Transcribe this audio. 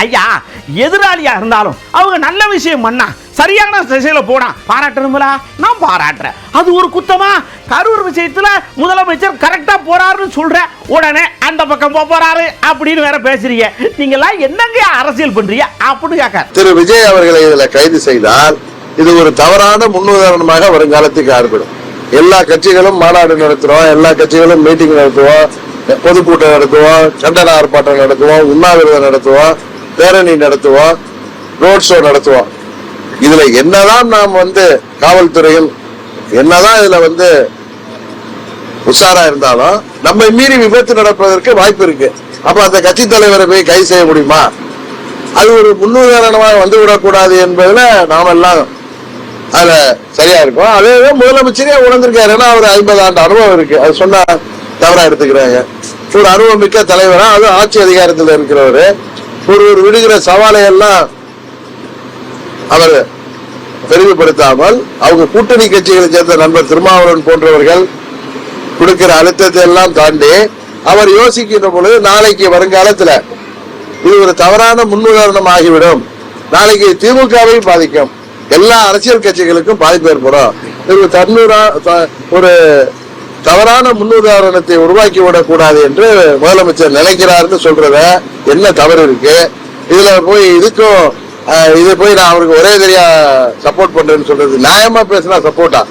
ஐயா, எதிராளியா இருந்தாலும் அவங்க நல்ல விஷயம் பண்ணா சரியான திசையில போனா பாராட்டணுங்களா? நான் பாராட்டுறேன். அது ஒரு குத்தமா? கரூர் விஷயத்துல முதலமைச்சர் கரெக்டா போறாருன்னு சொல்ற உடனே அந்த பக்கம் போறாரு அப்படின்னு வேற பேசுறீங்க. நீங்க எல்லாம் என்னங்க அரசியல் பண்றீங்க அப்படின்னு கேட்க. திரு விஜய் அவர்களை இதுல கைது செய்தால் இது ஒரு தவறான முன்னுதாரணமாக வருங்காலத்துக்கு ஆரம்பிடும். எல்லா கட்சிகளும் மாநாடு நடத்துறோம், எல்லா கட்சிகளும் மீட்டிங் நடத்துவோம், பொதுக்கூட்டம் நடத்துவோம், கண்டன ஆர்ப்பாட்டம் நடத்துவோம், உண்ணாவிரதம் நடத்துவோம், பேரணி நடத்துவோம், ரோட் ஷோ நடத்துவோம். இதுல என்னதான் நாம் காவல்துறையும் என்னதான் இதுல உஷாரா இருந்தாலும் நம்மை மீறி விபத்து நடப்பதற்கு வாய்ப்பு இருக்கு. அப்ப அந்த கட்சி தலைவரை போய் கைது செய்ய முடியுமா? அது ஒரு முன்னுதாரணமாக வந்துவிடக்கூடாது என்பதுல நாம எல்லாம் அதுல சரியா இருக்கும். அதே முதலமைச்சரே உணர்ந்திருக்காரு. ஏன்னா அவர் 50 ஆண்டு அனுபவம் இருக்கு. அது சொன்னா தவறா எடுத்துக்கிறாங்க. ஒரு அனுபவம் மிக்க தலைவரா, அது ஆட்சி அதிகாரத்தில் இருக்கிறவரு, ஒரு விடுகிற சவாலை எல்லாம் அவர் பெருமைப்படுத்தாமல் அவங்க கூட்டணி கட்சிகளை சேர்ந்த நண்பர் திருமாவளவன் போன்றவர்கள் கொடுக்கிற அழுத்தத்தை எல்லாம் தாண்டி அவர் யோசிக்கின்ற பொழுது நாளைக்கு வருங்காலத்துல இது ஒரு தவறான முன்னுதாரணம் ஆகிவிடும். நாளைக்கு திமுகவை பாதிக்கும், எல்லா அரசியல் கட்சிகளுக்கும் பாதிப்பு ஏற்படும். ஒரு தவறான முன்னுதாரணத்தை உருவாக்கி விடக்கூடாது என்று முதலமைச்சர் நினைக்கிறாருன்னு சொல்றத என்ன தவறு இருக்கு? இதுல போய் இதுக்கும் இதை போய் நான் அவருக்கு ஒரே தெரியா சப்போர்ட் பண்றேன்னு சொல்றது நியாயமா பேசினா சப்போர்ட்டா?